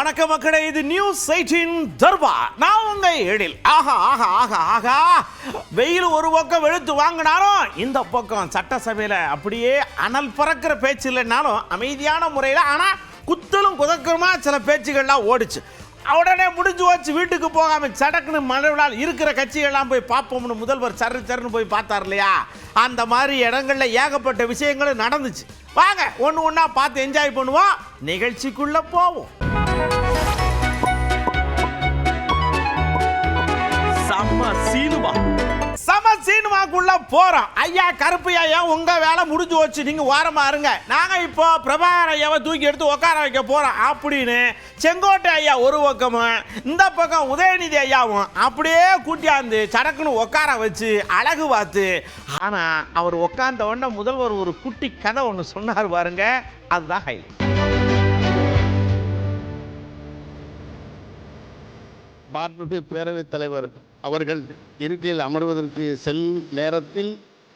வணக்கம் மக்களே, இது நியூஸ் 18 தர்பார். நான் உங்க எழில். ஆஹா ஆஹா ஆஹா ஆஹா, வெயில் ஒரு பக்கம் வெளுத்து வாங்கினாலும் இந்த பக்கம் சட்டசபையில் அப்படியே அனல் பறக்கிற பேச்சு இல்லைன்னாலும் அமைதியான முறையில் ஆனால் குத்தலும் குதக்கமா சில பேச்சுகள்லாம் ஓடிச்சு. உடனே முடிஞ்சு வச்சு வீட்டுக்கு போகாம சடக்குன்னு மறுநாள் இருக்கிற கட்சிகள்லாம் போய் பார்ப்போம்னு முதல்வர் சர்ன்னு போய் பார்த்தார் இல்லையா? அந்த மாதிரி இடங்கள்ல ஏகப்பட்ட விஷயங்களும் நடந்துச்சு. வாங்க ஒன்று ஒன்றா பார்த்து என்ஜாய் பண்ணுவோம். நிகழ்ச்சிக்குள்ள போவோம். சம சீனுமாக்குள்ள போறோம். ஐயா கருப்பு ஐயா, உங்க வேலை முடிஞ்சு வச்சு நீங்க ஓரமா இருங்க, நாங்க இப்போ பிரபாகர் ஐயாவை தூக்கி எடுத்து உட்கார வைக்க போறோம் அப்படின்னு செங்கோட்டை ஐயா ஒரு பக்கமும் இந்த பக்கம் உதயநிதி ஐயாவும் அப்படியே கூட்டியாந்து சடக்குன்னு உட்கார வச்சு அழகு பார்த்து. ஆனா அவர் உட்கார்ந்த உடனே முதல்வர் ஒரு குட்டி கதை ஒன்று சொன்னார் பாருங்க, அதுதான் ஹைலைட். மாண்புமிகு பேரவைத் தலைவர் அவர்கள் இருக்கையில் அமர்வதற்கு செல்லும் நேரத்தில்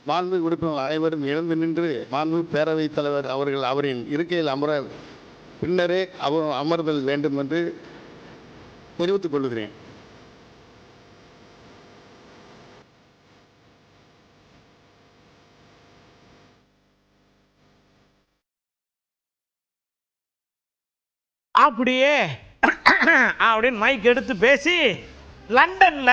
மாண்புமிகு உறுப்பினர் அனைவரும் எழுந்து நின்று மாண்புமிகு பேரவைத் தலைவர் அவர்கள் அவரின் இருக்கையில் அமர பின்னரே அமர்தல் வேண்டும் என்று தெரிவித்துக் கொள்கிறேன். அப்படியே அப்படின்னு மைக் எடுத்து பேசி லண்டன்ல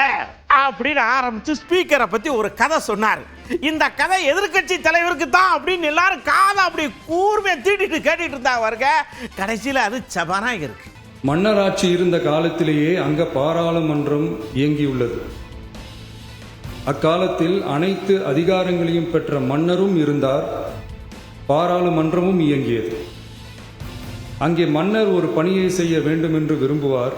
அப்படின்னு ஆரம்பிச்சு ஸ்பீக்கரை பத்தி ஒரு கதை சொன்னார். இந்த கதை எதிர்கட்சி தலைவருக்கு தான் அப்படின்னு எல்லாரும் காதை அப்படி கூர்மையை தீட்டிட்டு கேட்டுட்டு இருந்தாங்க. கடைசியில் அது சபானா இருக்கு. மன்னராட்சி இருந்த காலத்திலேயே அங்க பாராளுமன்றம் இயங்கியுள்ளது. அக்காலத்தில் அனைத்து அதிகாரங்களையும் பெற்ற மன்னரும் இருந்தார், பாராளுமன்றமும் இயங்கியது. அங்கே மன்னர் ஒரு பணியை செய்ய வேண்டும் என்று விரும்புவார்.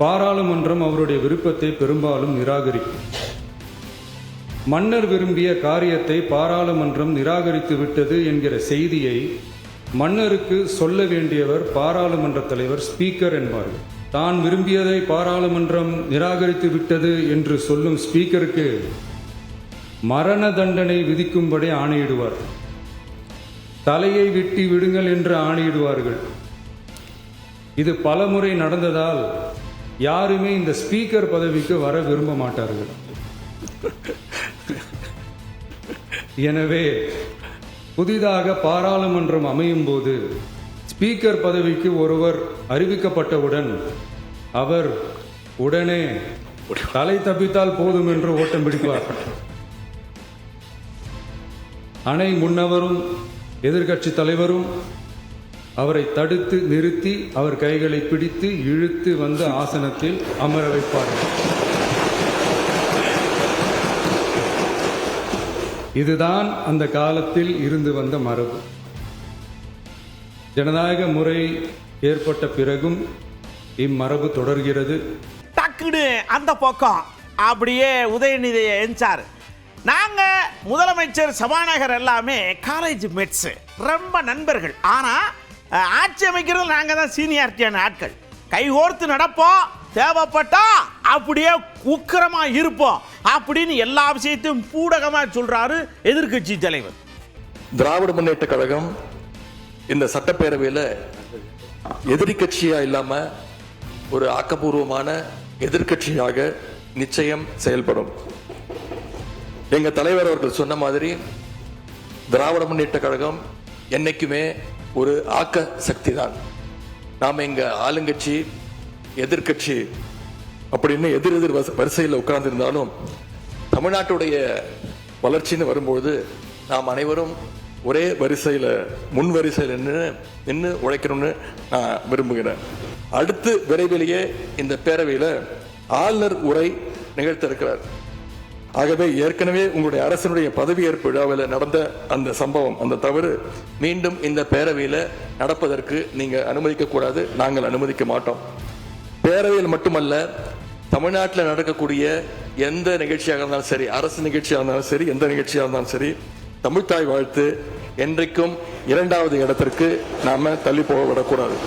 பாராளுமன்றம் அவருடைய விருப்பத்தை பெரும்பாலும் நிராகரிக்கும். மன்னர் விரும்பிய காரியத்தை பாராளுமன்றம் நிராகரித்து விட்டது என்கிற செய்தியை மன்னருக்கு சொல்ல வேண்டியவர் பாராளுமன்ற தலைவர், ஸ்பீக்கர் என்பார்கள். தான் விரும்பியதை பாராளுமன்றம் நிராகரித்து விட்டது என்று சொல்லும் ஸ்பீக்கருக்கு மரண தண்டனை விதிக்கும்படி ஆணையிடுவார். தலையை வெட்டி விடுங்கள் என்று ஆணையிடுவார்கள். இது பலமுறை நடந்ததால் யாருமே இந்த ஸ்பீக்கர் பதவிக்கு வர விரும்ப மாட்டார்கள். எனவே புதிதாக பாராளுமன்றம் அமையும் போது ஸ்பீக்கர் பதவிக்கு ஒருவர் அறிவிக்கப்பட்டவுடன் அவர் உடனே தலை தப்பித்தால் போதும் என்று ஓட்டம் பிடிப்பார். அணை முன்னவரும் எதிர்கட்சி தலைவரும் அவரை தடுத்து நிறுத்தி அவர் கைகளை பிடித்து இழுத்து வந்து ஆசனத்தில் அமர வைப்பார்கள். இதுதான் அந்த காலத்தில் இருந்து வந்த மரபு. ஜனநாயக முறை ஏற்பட்ட பிறகும் இம்மரபு தொடர்கிறது. டக்குன்னு அந்த பக்கம் அப்படியே உதயநிதியை எஞ்சார். நாங்க முதலமைச்சர் சபாநாயகர் எல்லாமே காலேஜ் மேட்ஸ், ரொம்ப நண்பர்கள். ஆனா ஆட்சி அமைக்கிறது நாங்க தான் சீனியாரிட்டியான ஆட்கள். கைகோர்த்து நடப்போம், தேவைப்பட்டா அப்படியே உக்கிரமா இருப்போம் அப்படின்னு எல்லா விஷயத்தையும் பூடகமா சொல்றாரு எதிர்கட்சி தலைவர். திராவிட முன்னேற்ற கழகம் இந்த சட்டப்பேரவையில் எதிரி கட்சியா இல்லாம ஒரு ஆக்கப்பூர்வமான எதிர்கட்சியாக நிச்சயம் செயல்படும். எங்க தலைவர் அவர்கள் சொன்ன மாதிரி திராவிட முன்னேற்ற கழகம் என்னைக்குமே ஒரு ஆக்க சக்தி தான். நாம இங்க ஆளுங்கட்சி எதிர்கட்சி அப்படின்னு எதிர் வரிசையில் உட்கார்ந்து இருந்தாலும் தமிழ்நாட்டுடைய வளர்ச்சின்னு வரும்போது நாம் அனைவரும் ஒரே வரிசையில் முன் வரிசையில் நின்று உழைக்கணும்னு நான் விரும்புகிறேன். அடுத்து விரைவிலேயே இந்த பேரவையில் ஆளுநர் உரை நிகழ்த்த இருக்கிறார். ஆகவே ஏற்கனவே உங்களுடைய அரசனுடைய பதவியேற்பு விழாவில் நடந்த அந்த சம்பவம், அந்த தவறு மீண்டும் இந்த பேரவையில் நடப்பதற்கு நீங்க அனுமதிக்க கூடாது, நாங்கள் அனுமதிக்க மாட்டோம். பேரவையில் மட்டுமல்ல, தமிழ்நாட்டில் நடக்கக்கூடிய எந்த நிகழ்ச்சியாக இருந்தாலும் சரி, அரசு நிகழ்ச்சியாக இருந்தாலும் சரி, எந்த நிகழ்ச்சியாக இருந்தாலும் சரி, தமிழ்தாய் வாழ்த்து என்றைக்கும் 2வது இடத்திற்கு நாம தள்ளி போக விடக்கூடாது.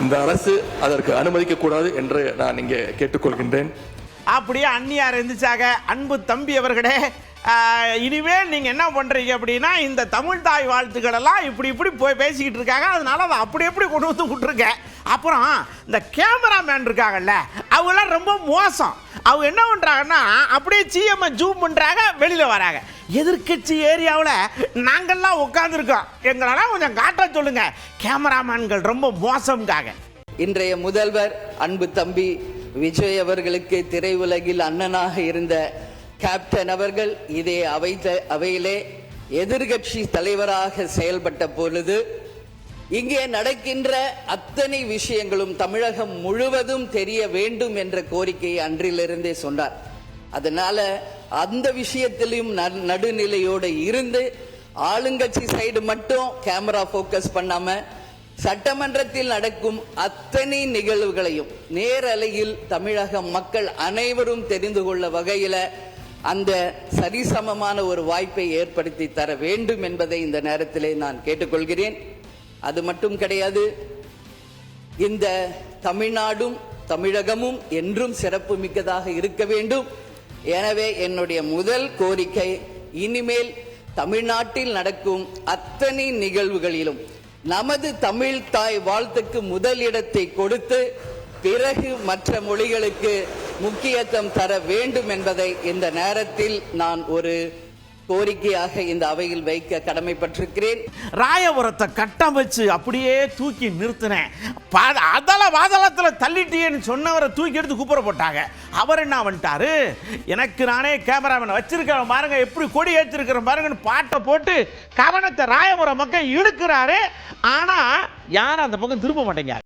இந்த அரசு அதற்கு அனுமதிக்க கூடாது என்று நான் இங்கே கேட்டுக்கொள்கின்றேன். அப்படியே அந்நியார் இருந்துச்சாக. அன்பு தம்பி அவர்களே, இனிமேல் நீங்கள் என்ன பண்ணுறீங்க அப்படின்னா இந்த தமிழ் தாய் வாழ்த்துக்கள் எல்லாம் இப்படி போய் பேசிக்கிட்டு இருக்காங்க, அதனால அதை எப்படி கொண்டு வந்து விட்டுருக்கேன். அப்புறம் இந்த கேமராமேன் இருக்காங்கல்ல, அவங்களாம் ரொம்ப மோசம். அவங்க என்ன பண்ணுறாங்கன்னா அப்படியே சிஎம்ஐ ஜூம் பண்ணுறாங்க, வெளியில் வராங்க. எதிர்கட்சி ஏரியாவில் நாங்கள்லாம் உட்காந்துருக்கோம், எங்களெல்லாம் கொஞ்சம் காட்ட சொல்லுங்க, கேமராமேன்கள் ரொம்ப மோசம்காக. இன்றைய முதல்வர் அன்பு தம்பி விஜய் அவர்களுக்கு திரையுலகில் அண்ணனாக இருந்த கேப்டன் அவர்கள் இதே அவையிலே எதிர்கட்சி தலைவராக செயல்பட்ட பொழுது இங்கே நடக்கின்ற அத்தனை விஷயங்களும் தமிழகம் முழுவதும் தெரிய வேண்டும் என்ற கோரிக்கையை அன்றிலிருந்தே சொன்னார். அதனால அந்த விஷயத்திலும் நடுநிலையோடு இருந்து ஆளுங்கட்சி சைடு மட்டும் கேமரா போக்கஸ் பண்ணாம சட்டமன்றத்தில் நடக்கும் அத்தனை நிகழ்வுகளையும் நேரலையில் தமிழக மக்கள் அனைவரும் தெரிந்து கொள்ள வகையில அந்த சரிசமமான ஒரு வாய்ப்பை ஏற்படுத்தி தர வேண்டும் என்பதை இந்த நேரத்திலே நான் கேட்டுக்கொள்கிறேன். அது மட்டும் கிடையாது, இந்த தமிழ்நாடும் தமிழகமும் என்றும் சிறப்பு மிக்கதாக இருக்க வேண்டும். எனவே என்னுடைய முதல் கோரிக்கை, இனிமேல் தமிழ்நாட்டில் நடக்கும் அத்தனை நிகழ்வுகளிலும் நமது தமிழ் தாய் வாழ்த்துக்கு முதல் இடத்தை கொடுத்து பிறகு மற்ற மொழிகளுக்கு முக்கியத்துவம் தர வேண்டும் என்பதை இந்த நேரத்தில் நான் ஒரு கோரிக்கையாக இந்த அவையில் வைக்க கடமைப்பட்டிருக்கிறேன். ராயபுரத்தை கட்டமைச்சு அப்படியே தூக்கி நிறுத்தினேன், பாதாளத்தில் தள்ளிட்டேன்னு சொன்னவரை தூக்கி எடுத்து குப்புற போட்டாங்க. அவர் என்ன பண்ணிட்டாரு, எனக்கு நானே கேமராமேன் வச்சிருக்கிறேன் பாருங்க, எப்படி கொடி ஏற்றிருக்கிறேன் பாருங்கன்னு பாட்டை போட்டு கவனத்தை ராயபுரம் மக்கள் இழுக்கிறாரு. ஆனா யாரும் அந்த பக்கம் திரும்ப மாட்டேங்க.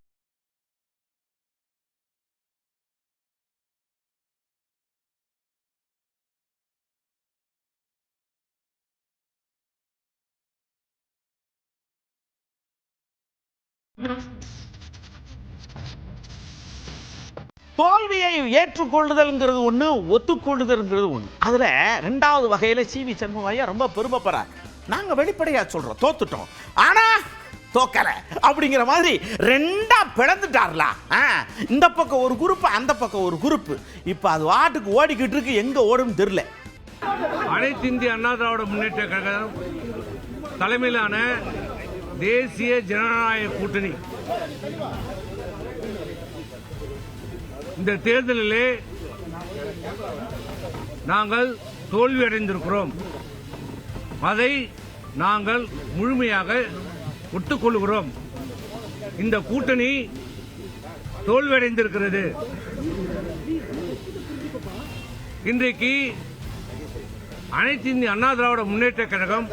தோல்வியை ஏற்றுக்கொள்ளுதல்ங்கிறது ஒன்று, ஒத்துக்கொள்ளுதல்ங்கிறது ஒன்று. அதில் ரெண்டாவது வகையில் சிவி சண்முகையா ரொம்ப பெருமைப்படுறார். நாங்கள் வெளிப்படையாக சொல்கிறோம், தோத்துட்டோம், ஆனால் தோக்கலை அப்படிங்கிற மாதிரி ரெண்டா பிளந்துட்டார்ல. இந்த பக்கம் ஒரு குரூப், அந்த பக்கம் ஒரு குரூப். இப்போ அது வாட்டுக்கு ஓடிக்கிட்டு இருக்கு, எங்கே ஓடும் தெரியல. அனைத்து இந்திய அண்ணா திராவிட முன்னேற்ற கழகம் தலைமையிலான தேசிய ஜனநாயக கூட்டணி இந்த தேர்தலிலே நாங்கள் தோல்வி அடைந்திருக்கிறோம். அதை நாங்கள் முழுமையாக ஒத்துக்கொள்கிறோம். இந்த கூட்டணி தோல்வியடைந்திருக்கிறது. இன்றைக்கு அனைத்து இந்திய அண்ணா திராவிட முன்னேற்ற கழகம்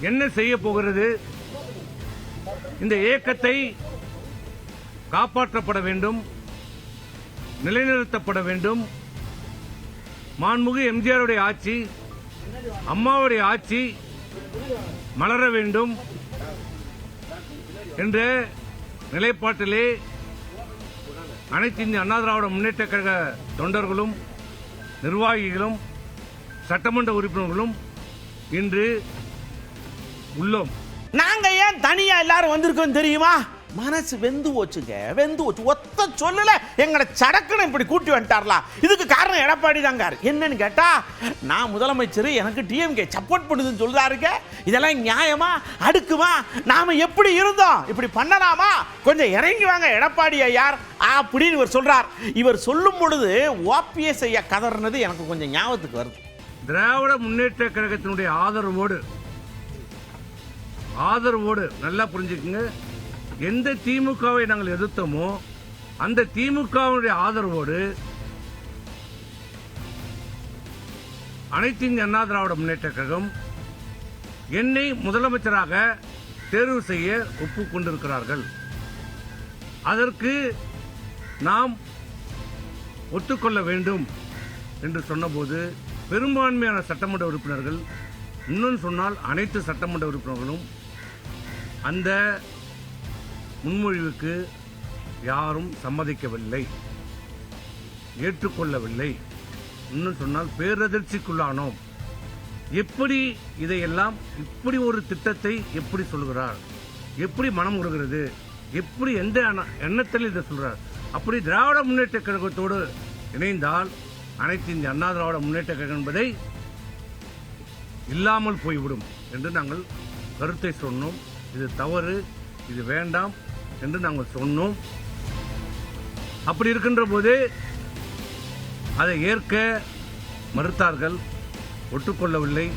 என்ன செய்ய போகிறது? இந்த இயக்கத்தை காப்பாற்றப்பட வேண்டும், நிலைநிறுத்தப்பட வேண்டும். மாண்புமிகு எம்ஜிஆருடைய ஆட்சி, அம்மாவுடைய ஆட்சி மலர வேண்டும் என்ற நிலைப்பாட்டிலே அனைத்து இந்திய அண்ணா திராவிட முன்னேற்ற கழக தொண்டர்களும் நிர்வாகிகளும் சட்டமன்ற உறுப்பினர்களும் இன்று உள்ளோம். நாங்க ஏன் தனியா எல்லாரும் வந்திருக்கோம் தெரியுமா? மனசு வெந்து போச்சுங்க, வெந்து போச்சு. ஒத்த சொல்லல எங்களை சடக்குன்னு இப்படி கூட்டி வந்துட்டார்லாம். இதுக்கு காரணம் எடப்பாடி தாங்க. என்னன்னு கேட்டா, நான் முதலமைச்சர், எனக்கு டிஎம்கே சப்போர்ட் பண்ணுதுன்னு சொல்றாருங்க. இதெல்லாம் நியாயமா, அடுக்குமா? நாம எப்படி இருந்தோம், இப்படி பண்ணலாமா? கொஞ்சம் இறங்கி வாங்க எடப்பாடி ஐயார் அப்படின்னு இவர் சொல்றார். இவர் சொல்லும் பொழுது ஓபிஎஸ் ஐயா கதறினது எனக்கு கொஞ்சம் ஞாபகத்துக்கு வருது. திராவிட முன்னேற்ற கழகத்தினுடைய ஆதரவோடு நல்லா புரிஞ்சுக்குங்க, எந்த திமுகவை நாங்கள் எதிர்த்தோமோ அந்த திமுகவுடைய ஆதரவோடு அனைத்து இந்திய அண்ணா திராவிட முன்னேற்ற கழகம் என்னை முதலமைச்சராக தேர்வு செய்ய ஒப்புக்கொண்டிருக்கிறார்கள். அதற்கு நாம் ஒத்துக்கொள்ள வேண்டும் என்று சொன்னபோது பெரும்பான்மையான சட்டமன்ற உறுப்பினர்கள், இன்னும் சொன்னால் அனைத்து சட்டமன்ற உறுப்பினர்களும் அந்த முன்மொழிவுக்கு யாரும் சம்மதிக்கவில்லை, ஏற்றுக்கொள்ளவில்லை. இன்னும் சொன்னால் பேரதிர்ச்சிக்குள்ளானோம். எப்படி இதையெல்லாம், இப்படி ஒரு திட்டத்தை எப்படி சொல்கிறார், எப்படி மனம் உருகிறது, எப்படி எந்த எண்ணத்தில் இதை சொல்றார்? அப்படி திராவிட முன்னேற்ற கழகத்தோடு இணைந்தால் அனைத்து இந்திய அண்ணா திராவிட முன்னேற்ற கழகம் என்பதை இல்லாமல் போய்விடும் என்று நாங்கள் கருத்தை சொன்னோம். இது தவறு, இது வேண்டாம் என்று நாங்கள் சொன்னோம். அப்படி இருக்கின்ற போது அதை ஏற்க மறுத்தார்கள், ஒட்டுக்கொள்ளவில்லை.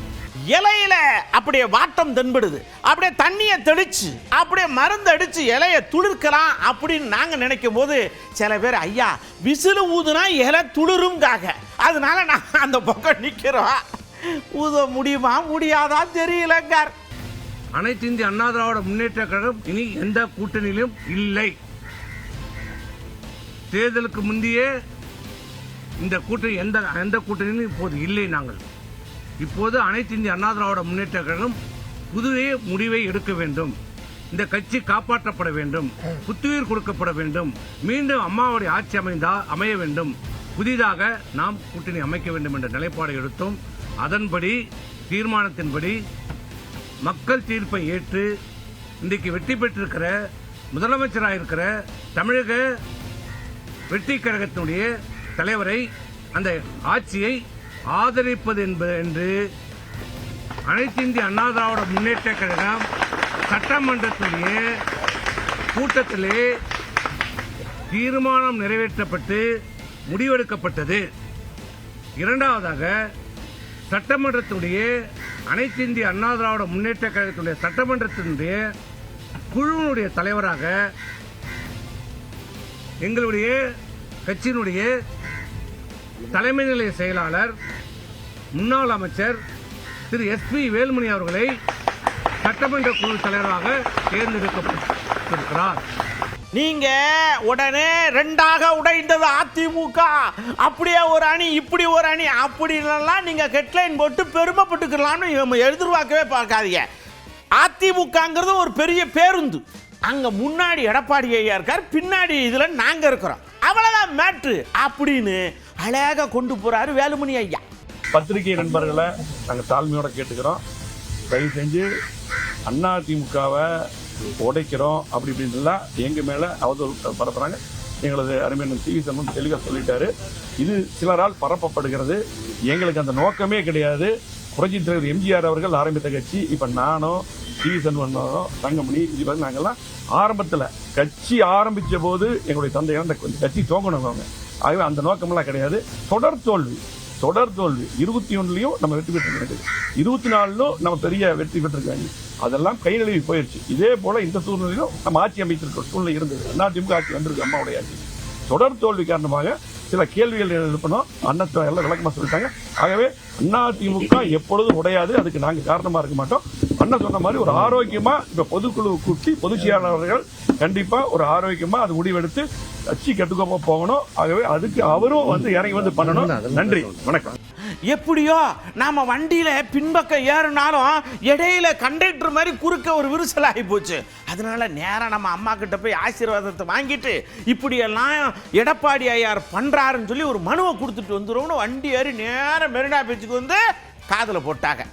இலையில அப்படியே வாட்டம் தென்படுது, அப்படியே தண்ணியை தெளிச்சு அப்படியே மருந்து அடிச்சு இலைய துளிர்க்கலாம் அப்படின்னு நாங்க நினைக்கும் போது சில பேர் ஐயா விசிலு ஊதுனா இலை துளிருங்காக, அதனால நாங்க அந்த பக்கம் நிக்கிறோம். ஊத முடியுமா முடியாதா தெரியலங்கார். அனைத்து இந்திய அண்ணா திராவிட முன்னேற்ற கழகம் இனி எந்த கூட்டணியிலும் இல்லை. தேர்தலுக்கு முந்தையே இந்த கூட்டணி எந்த கூட்டணியிலும் இப்போது இல்லை. நாங்கள் இப்போது அனைத்து இந்திய அண்ணா திராவிட முன்னேற்ற கழகம் புதிய முடிவை எடுக்க வேண்டும். இந்த கட்சி காப்பாற்றப்பட வேண்டும், புத்துயிர் கொடுக்கப்பட வேண்டும், மீண்டும் அம்மாவுடைய ஆட்சி அமைய வேண்டும், புதிதாக நாம் கூட்டணி அமைக்க வேண்டும் என்ற நிலைப்பாடை எடுத்தோம். அதன்படி தீர்மானத்தின்படி மக்கள் தீர்ப்பை ஏற்று இன்றைக்கு வெற்றி பெற்றிருக்கிற முதலமைச்சராக இருக்கிற தமிழக வெற்றி கழகத்தினுடைய தலைவரை, அந்த ஆட்சியை ஆதரிப்பது என்று அனைத்து இந்திய அண்ணா திராவிட முன்னேற்ற கழகம் சட்டமன்றத்தினுடைய கூட்டத்திலே தீர்மானம் நிறைவேற்றப்பட்டு முடிவெடுக்கப்பட்டது. இரண்டாவதாக சட்டமன்றத்துடைய அனைத்து இந்திய அண்ணா திராவிட முன்னேற்ற கழகத்துடைய சட்டமன்றத்தினுடைய குழுவினுடைய தலைவராக எங்களுடைய கட்சியினுடைய தலைமை நிலைய செயலாளர் முன்னாள் அமைச்சர் திரு SP வேலுமணி அவர்களை சட்டமன்ற குழு தலைவராக தேர்ந்தெடுக்கப்பட்டிருக்கிறார். நீங்க உடனே ரெண்டாக உடைந்தது அதிமுக, அப்படியே ஒரு அணி இப்படி ஒரு அணி அப்படின்லாம் நீங்க ஹெட்லைன் போட்டு பெருமைப்பட்டுக்கலாம்னு எதிர்பார்க்கவே பார்க்காதீங்க. அதிமுகங்கிறது ஒரு பெரிய பேருந்து, அங்க முன்னாடி எடப்பாடி ஐயா இருக்கார், பின்னாடி இதுல நாங்க இருக்கிறோம், அவ்வளவுதான் மேட்ரு அப்படின்னு அழகா கொண்டு போறாரு வேலுமணி ஐயா. பத்திரிகை நண்பர்களை நாங்கள் தாழ்மையோட கேட்டுக்கிறோம், தயவு செஞ்சு அதிமுகவை உடைக்கிறோம் அப்படி இப்படின்லாம் எங்கள் மேலே அவதூறு பரப்புறாங்க. எங்களது அருமையான TV சண்முகம் தெளிவாக சொல்லிட்டாரு. இது சிலரால் பரப்பப்படுகிறது, எங்களுக்கு அந்த நோக்கமே கிடையாது. புரட்சி தலைவர் MGR அவர்கள் ஆரம்பித்த கட்சி, இப்போ நானும் TV சண்முகம் தங்கமணி இது நாங்கள்லாம் ஆரம்பத்தில் கட்சி ஆரம்பித்த போது எங்களுடைய தந்தையான அந்த கட்சி தோங்கணும். ஆகவே அந்த நோக்கமெல்லாம் கிடையாது. தொடர் தோல்வி 21லையும் நம்ம வெற்றி பெற்றிருக்காங்க, 24லும் நம்ம பெரிய வெற்றி பெற்றிருக்காங்க. அதெல்லாம் கை நழுவி போயிடுச்சு. இதே போல இந்த சூழ்நிலையிலும் நம்ம ஆட்சி அமைத்திருக்க சூழ்நிலை இருந்தது. அதிமுக ஆட்சி வந்திருக்கு, அம்மாவுடைய ஆட்சி. தொடர் தோல்வி காரணமாக சில கேள்விகள் எழுப்பணும், அண்ணன் எல்லாம் விளக்கமாக சொல்லிட்டாங்க. ஆகவே அதிமுக எப்பொழுதும் உடையாது, அதுக்கு நாங்கள் காரணமாக இருக்க மாட்டோம். அண்ணன் சொன்ன மாதிரி ஒரு ஆரோக்கியமா இப்ப பொதுக்குழு கூட்டி பொதுச் செயலாளர்கள் கண்டிப்பா ஒரு ஆரோக்கியமா அது முடிவெடுத்து கட்சி கட்டுக்கோப்பா போகணும். ஆகவே அதுக்கு அவரும் இறங்கி பண்ணணும். நன்றி, வணக்கம். எப்படியோ நாம வண்டியில பின்பக்கம் ஏறினாலும் இடையில கண்டக்டர் மாதிரி குறுக்க ஒரு விரிசல் ஆகி போச்சு. அதனால நேரம் நம்ம அம்மா கிட்ட போய் ஆசீர்வாதத்தை வாங்கிட்டு இப்படியெல்லாம் எடப்பாடி ஐயார் பண்றாருன்னு சொல்லி ஒரு மனுவை கொடுத்துட்டு வந்துருவோம்னு வண்டி ஏறி நேரம் மெரினா பீச்சுக்கு வந்து காதுல போட்டாங்க.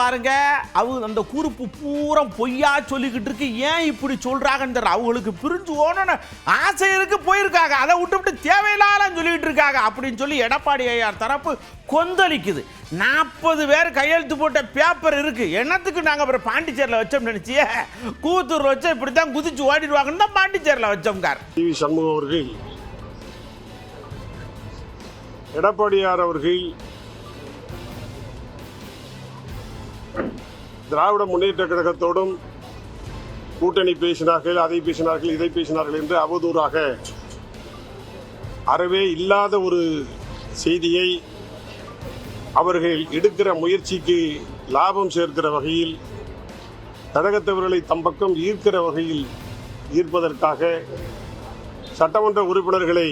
பாருங்க, அந்த குறிப்பு பூரா பொய்யா சொல்லிக்கிட்டு இருக்கு. ஏன் இப்படி சொல்றாங்கன்னு அவங்களுக்கு பிரிஞ்சு ஓடணும்னு ஆசை இருக்கு, போயிருக்காங்க. அதை விட்டு தேவையில்லாத சொல்லிட்டு இருக்காங்க அப்படின்னு சொல்லி எடப்பாடி ஐயார் தரப்பு கொந்தளிக்குது. 40 பேர் கையெழுத்து போட்ட பேப்பர் இருக்கு. என்னத்துக்கு நாங்க அப்புறம் பாண்டிச்சேரியில் வச்சோம் நினைச்சிய, கூத்தூர் வச்சா இப்படித்தான் குதிச்சு ஓடிடுவாங்கன்னு தான் பாண்டிச்சேரியில் வச்சோம். TV சண்முகம் அவர்கள், எடப்பாடியார் அவர்கள் திராவிட முன்னேற்ற கழகத்தோடும் கூட்டணி பேசினார்கள், அதை பேசினார்கள், இதை பேசினார்கள் என்று அவதூறாக அறவே இல்லாத ஒரு செய்தியை அவர்கள் எடுக்கிற முயற்சிக்கு லாபம் சேர்க்கிற வகையில், கழகத்தவர்களை தம் பக்கம் ஈர்க்கிற வகையில் ஈர்ப்பதற்காக, சட்டமன்ற உறுப்பினர்களை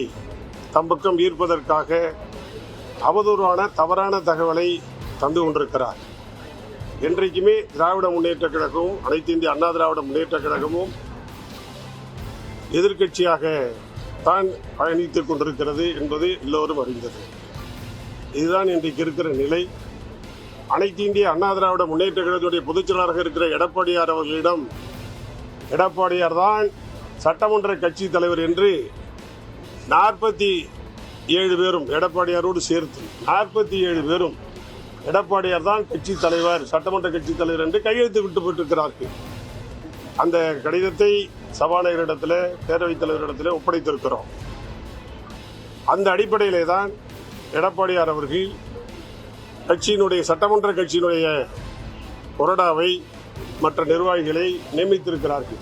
தம் பக்கம் ஈர்ப்பதற்காக அவதூறான தவறான தகவலை தந்து கொண்டிருக்கிறார். என்றைக்குமே திராவிட முன்னேற்ற கழகமும் அனைத்து இந்திய அண்ணா திராவிட முன்னேற்ற கழகமும் எதிர்க்கட்சியாக தான் பயணித்துக் கொண்டிருக்கிறது என்பது எல்லோரும் அறிந்தது. இதுதான் இன்றைக்கு இருக்கிற நிலை. அனைத்து இந்திய அண்ணா திராவிட முன்னேற்ற கழகத்துடைய பொதுச் செயலாளராக இருக்கிற எடப்பாடியார் அவர்களிடம் எடப்பாடியார் தான் சட்டமன்ற கட்சி தலைவர் என்று 47 பேரும் எடப்பாடியாரோடு சேர்த்து 47 பேரும் எடப்பாடியார் தான் கட்சி தலைவர், சட்டமன்ற கட்சி தலைவர் என்று கையெழுத்து விட்டு போட்டிருக்கிறார்கள். அந்த கடிதத்தை சபாநாயகரிடத்தில், பேரவைத் தலைவரிடத்தில் ஒப்படைத்திருக்கிறோம். அந்த அடிப்படையிலே தான் எடப்பாடியார் அவர்கள் கட்சியினுடைய சட்டமன்ற கட்சியினுடைய கொறடாவை மற்ற நிர்வாகிகளை நியமித்திருக்கிறார்கள்.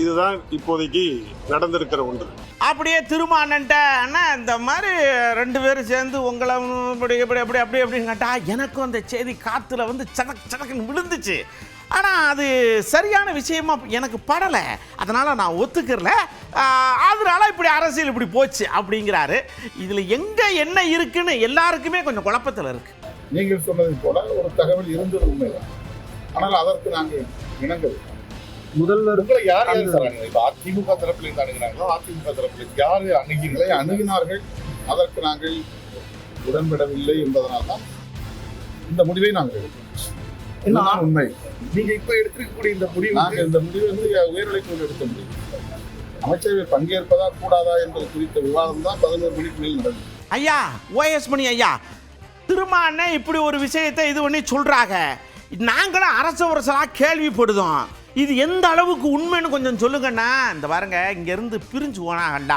இதுதான் இப்போதைக்கு நடந்திருக்கிற ஒன்று. அப்படியே திருமானன்ட்ட அண்ணா இந்த மாதிரி 2 பேரும் சேர்ந்து உங்களை இப்படி இப்படி அப்படி அப்படி அப்படின்னு கேட்டா எனக்கும் அந்த செய்தி காற்றுல வந்து சடக்குன்னு விழுந்துச்சு. ஆனால் அது சரியான விஷயமா எனக்கு படலை, அதனால் நான் ஒத்துக்கிறல, அதனால இப்படி அரசியல் இப்படி போச்சு அப்படிங்கிறாரு. இதில் எங்கே என்ன இருக்குன்னு எல்லாருக்குமே கொஞ்சம் குழப்பத்தில் இருக்கு. நீங்கள் சொன்னதை போல ஒரு தகவல் இருந்தது உண்மைதான். ஆனால் அதற்கு நாங்கள் இணங்கல் முதல்வர் யார் இப்போ அதிமுக தரப்பில் இருந்து அணுகினாங்களோ, அதிமுக தரப்பில் யார் அணுகினார்கள், அதற்கு நாங்கள் உடன்படவில்லை என்பதனால்தான் இந்த முடிவை நாங்கள் எடுக்கிறோம். உண்மை நீங்க இப்ப எடுத்திருக்கக்கூடிய இந்த முடிவு, நாங்கள் இந்த முடிவு வந்து உயர்நிலைக்குழு எடுத்த முடிவு. அமைச்சரவை பங்கேற்பதா கூடாதா என்பது குறித்த விவாதம் தான் 11 மணிக்கு மேல் நடந்தது. ஐயா OS மணி ஐயா, திருமான இப்படி ஒரு விஷயத்தை இது பண்ணி சொல்றாங்க, நாங்களும் அரசலாக கேள்விப்படுதோம். இது எந்த அளவுக்கு உண்மைன்னு கொஞ்சம் சொல்லுங்கண்ணா. இந்த பாருங்க, இங்கேருந்து பிரிஞ்சு போனாங்கண்டா.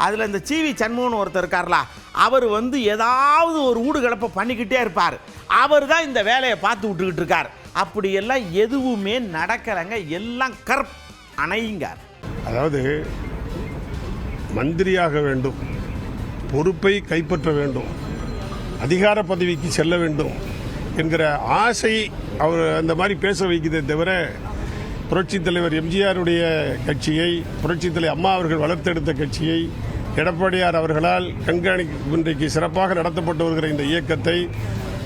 அதில் இந்த சிவி சண்முகன் ஒருத்தர் இருக்கார்ல, அவர் வந்து ஏதாவது ஒரு ஊடுகலப்பை பண்ணிக்கிட்டே இருப்பார். அவர் தான் இந்த வேலையை பார்த்து விட்டுக்கிட்டு இருக்கார். அப்படியெல்லாம் எதுவுமே நடக்கலைங்க, எல்லாம் அணையுங்கார். அதாவது மந்திரியாக வேண்டும், பொறுப்பை கைப்பற்ற வேண்டும், அதிகார பதவிக்கு செல்ல வேண்டும் என்கிற ஆசை அவர் அந்த மாதிரி பேச வைக்கிறதே தவிர, புரட்சித் தலைவர் எம்ஜிஆருடைய கட்சியை, புரட்சித் தலைவர் அம்மா அவர்கள் வளர்த்தெடுத்த கட்சியை எடப்பாடியார் அவர்களால் இன்றைக்கு சிறப்பாக நடத்தப்பட்டு வருகிற இந்த இயக்கத்தை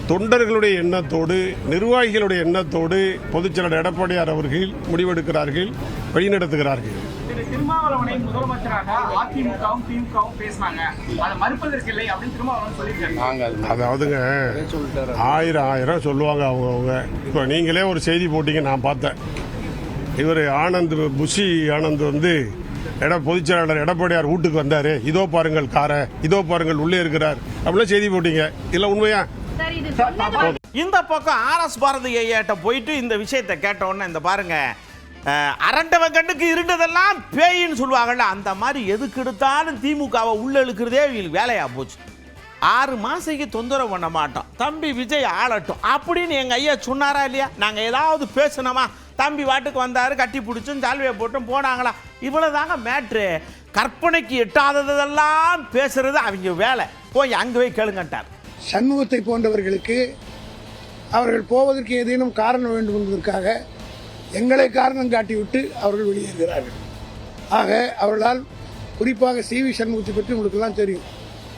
தொண்டர்களுடைய எண்ணத்தோடு, நிர்வாகிகளுடைய எண்ணத்தோடு பொதுச் செயலாளர் எடப்பாடியார் அவர்கள் முடிவெடுக்கிறார்கள், வழிநடத்துகிறார்கள். திருமாவளவனை முதலமைச்சராக அதிமுகவும் திமுகவும் பேசினாங்க, அதை மறுப்பதற்கு இல்லை அப்படின்னு திருமாவளவன் சொல்லியிருக்காங்க. அதாவதுங்க 1000 சொல்லுவாங்க அவங்க. இப்போ நீங்களே ஒரு செய்தி போட்டீங்க, நான் பார்த்தேன். இவர் ஆனந்த், புஷி ஆனந்த் வந்து பொதுச் செயலாளர் எடப்பாடியார் வீட்டுக்கு வந்தாரு, இதோ பாருங்கள் காரை, இதோ பாருங்கள் உள்ளே இருக்கிறார் அப்படிலாம் செய்தி போட்டீங்க. இல்லை உண்மையா? இந்த பக்கம் RS பாரதி ஐயாட்ட போயிட்டு இந்த விஷயத்தை கேட்டோன்னு, இந்த பாருங்க, அரண்டவன் கண்ணுக்கு இருண்டதெல்லாம் பேயின்னு சொல்லுவாங்கல்ல, அந்த மாதிரி எதுக்கு எடுத்தாலும் திமுகவை உள்ள இழுக்கிறதே இவங்களுக்கு வேலையா போச்சு. 6 மாசத்துக்கு தொந்தரவு பண்ண மாட்டோம், தம்பி விஜய் ஆளட்டும் அப்படின்னு எங்கள் ஐயா சொன்னாரா இல்லையா? நாங்கள் ஏதாவது பேசணுமா? தம்பி வாட்டுக்கு வந்தார், கட்டி பிடிச்சும் சால்வையை போட்டும் போனாங்களா? இவ்வளோதாங்க மேட்ரு. கற்பனைக்கு எட்டாததெல்லாம் பேசுறது அவங்க வேலை, போய் அங்கே போய் கேளுங்கட்டார். சண்முகத்தை போன்றவர்களுக்கு அவர்கள் போவதற்கு ஏதேனும் காரணம் வேண்டும் என்பதற்காக எங்களை காரணம் காட்டிவிட்டு அவர்கள் வெளியேறுகிறார்கள். ஆக அவர்களால், குறிப்பாக சிவி சண்முகத்தை பற்றி உங்களுக்கெல்லாம் தெரியும்,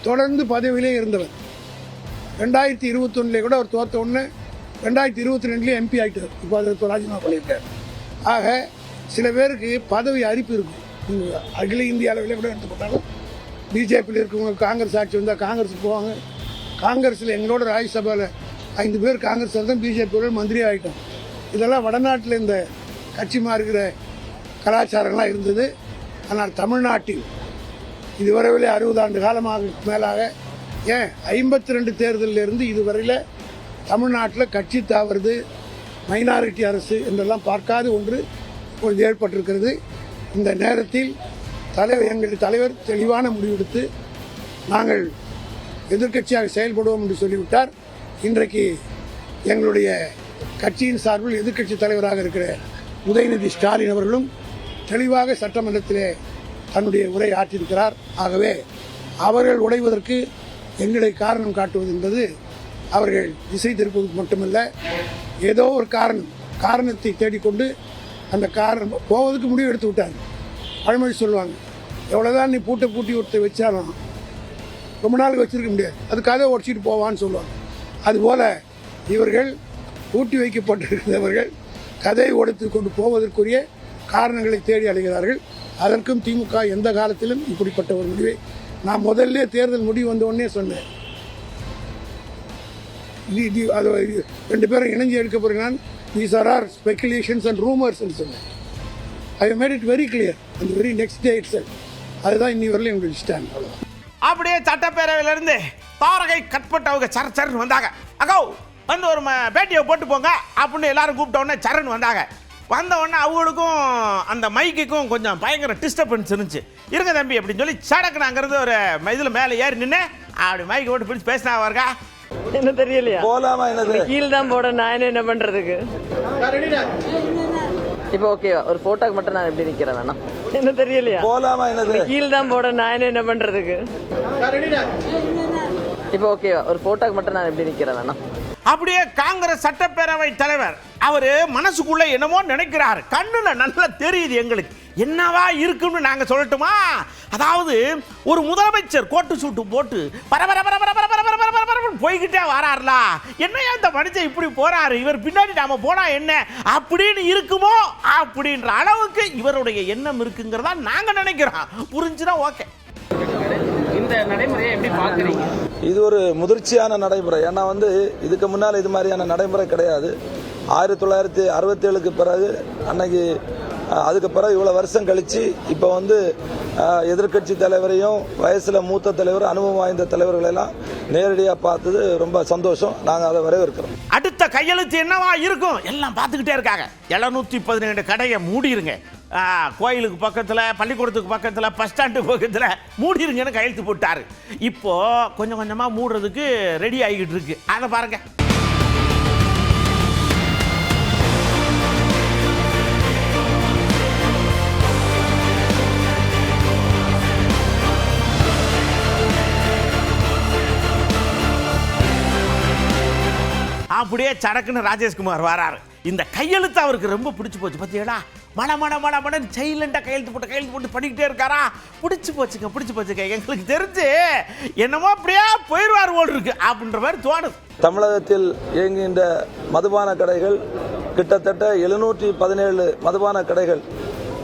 தொடர்ந்து பதவியிலே இருந்தவர். 2021 கூட அவர் தோற்ற உடனே 2022 MP ஆகிட்டார். இப்போ அதற்கு ராஜினாமா பண்ணியிருக்கார். ஆக சில பேருக்கு பதவி அரிப்பு இருக்கும். அகில இந்திய அளவில் கூட எடுத்துக்கிட்டாலும் பிஜேபியில் இருக்கவங்க காங்கிரஸ் ஆட்சி வந்தால் காங்கிரஸுக்கு போவாங்க. காங்கிரஸில் எங்களோட ராஜ்யசபாவில் 5 பேர் காங்கிரஸ் தான் பிஜேபியோட மந்திரி ஆகிட்டோம். இதெல்லாம் வடநாட்டில் இந்த கட்சி மாறுகிற கலாச்சாரங்கள்லாம் இருந்தது. ஆனால் தமிழ்நாட்டில் இதுவரையிலே 60 ஆண்டு காலமாக மேலாக, ஏன் 52 தேர்தலிலிருந்து இதுவரையில் தமிழ்நாட்டில் கட்சி தாவறது, மைனாரிட்டி அரசு என்றெல்லாம் பார்க்காத ஒன்று இப்பொழுது ஏற்பட்டிருக்கிறது. இந்த நேரத்தில் எங்கள் தலைவர் தெளிவான முடிவெடுத்து நாங்கள் எதிர்க்கட்சியாக செயல்படுவோம் என்று சொல்லிவிட்டார். இன்றைக்கு எங்களுடைய கட்சியின் சார்பில் எதிர்க்கட்சி தலைவராக இருக்கிற உதயநிதி ஸ்டாலின் அவர்களும் தெளிவாக சட்டமன்றத்திலே தன்னுடைய உரை ஆற்றியிருக்கிறார். ஆகவே அவர்கள் உடைவதற்கு எங்களை காரணம் காட்டுவது என்பது அவர்கள் திசை திருப்பதற்கு மட்டுமல்ல, ஏதோ ஒரு காரணத்தை தேடிக்கொண்டு அந்த காரணம் போவதற்கு முடிவு எடுத்து விட்டாங்க. பழமொழி சொல்லுவாங்க, எவ்வளோதான் நீ பூட்டி ஒருத்தர் வச்சாலும் ரொம்ப நாளுக்கு வச்சிருக்க முடியாது, அதுக்காக உடச்சிட்டு போவான்னு சொல்லுவாங்க. அதுபோல் இவர்கள் பூட்டி வைக்கப்பட்டிருக்கிறவர்கள் கதையை உடைத்து கொண்டு போவதற்குரிய காரணங்களை தேடி அடைகிறார்கள். அதற்கும் திமுக எந்த காலத்திலும் இப்படிப்பட்ட ஒரு முடிவை நான் முதல்ல தேர்தல் முடிவு வந்த உடனே சொன்னேன். அது 2 பேரும் இணைஞ்சு எடுக்க போகிறேன். These are speculations and rumours சொன்னேன். I made it very clear அந்த very next day itself. அதுதான் இன்னி வரலையும் எங்களுக்கு ஸ்டாண்ட். அவ்வளோதான். அப்படியே சட்டப்பேரவையிலிருந்து தாரகை கட்பட்டவங்க சரன்னு வந்தாங்க. அக்கோ வந்து ஒரு பேட்டியை போட்டு போங்க அப்படின்னு எல்லாரும் கூப்பிட்ட உடனே சரன்னு வந்தாங்க. வந்த உடனே அவங்களுக்கும் அந்த மைக்குக்கும் கொஞ்சம் பயங்கர டிஸ்டர்பன்ஸ் இருந்துச்சு. இருங்க தம்பி அப்படின்னு சொல்லி சடக்குன்னு அங்கிருந்து ஒரு இதில் மேலே ஏறி நின்று அப்படி மைக்கை போட்டு பிடிச்சி பேசினா வருங்க. என்ன தெரியலையா போலாமா? என்ன கீழ் தான் போட நான் என்ன பண்றதுக்கு? இப்போ ஓகே ஒரு போட்டோக்கு மட்டும் நான் எப்படி நிக்கிறேன் வேணா? என்ன தெரியலையா போலாமா? என்ன கீழ் தான் போட நான் என்ன பண்றதுக்கு? இப்போ ஓகே ஒரு போட்டோக்கு மட்டும் நான் எப்படி நிக்கிறேன் வேணா? அப்படியே காங்கிரஸ் சட்டப்பேரவை தலைவர் அவரு மனசுக்குள்ள என்னமோ நினைக்கிறாரு. கண்ணுல நல்லா தெரியுது எங்களுக்கு என்னவா இருக்குன்னு நாங்க சொல்லட்டுமா? அதாவது ஒரு முதலமைச்சர் கோட்டு சூட்டு போட்டு போய்கிட்டே வராருல, என்னையா இந்த மனுஷன் இப்படி போறாரு, இவர் பின்னாடி நாம போனா என்ன அப்படின்னு இருக்குமோ அப்படின்ற அளவுக்கு இவருடைய எண்ணம் இருக்குங்கிறதா நாங்க நினைக்கிறோம். புரிஞ்சுனா ஓகே. இந்த நடைமுறையை எப்படி பார்க்குறீங்க? இது ஒரு முதிர்ச்சியான நடைமுறை. ஏன்னா இதுக்கு முன்னால் இது மாதிரியான நடைமுறை கிடையாது. 1967க்கு பிறகு அன்னைக்கு அதுக்கு பிறகு இவ்வளோ வருஷம் கழித்து இப்போ எதிர்கட்சி தலைவரையும் வயசில் மூத்த தலைவர் அனுபவம் வாய்ந்த தலைவர்களெல்லாம் நேரடியாக பார்த்தது ரொம்ப சந்தோஷம். நாங்கள் அதை வரவேற்கிறோம். அடுத்த கையெழுத்து என்னவா இருக்கும் எல்லாம் பார்த்துக்கிட்டே இருக்காங்க. 712 கடையை மூடிருங்க, கோயிலுக்கு பக்கத்தில், பள்ளிக்கூடத்துக்கு பக்கத்தில், பஸ் ஸ்டாண்டுக்கு பக்கத்தில் மூடிருங்கன்னு கையெழுத்து போட்டாரு. இப்போ கொஞ்சம் கொஞ்சமாக மூடுறதுக்கு ரெடி ஆகிக்கிட்டு இருக்கு. அதை பாருங்க. அப்படியே சடக்குன்னு ராஜேஷ்குமார் வராரு. இந்த கையெழுத்து அவருக்கு ரொம்ப பிடிச்சி போச்சு. பார்த்தீங்களா, மட சைலண்டாக கையெழுத்து போட்டு படிக்கிட்டே இருக்காரா. பிடிச்சி போச்சுங்க. எங்களுக்கு தெரிஞ்சு என்னமோ அப்படியே போயிடுவார் போல் இருக்கு அப்படின்ற மாதிரி தோணுது. தமிழகத்தில் இயங்குகின்ற மதுபான கடைகள் கிட்டத்தட்ட 717 மதுபான கடைகள்,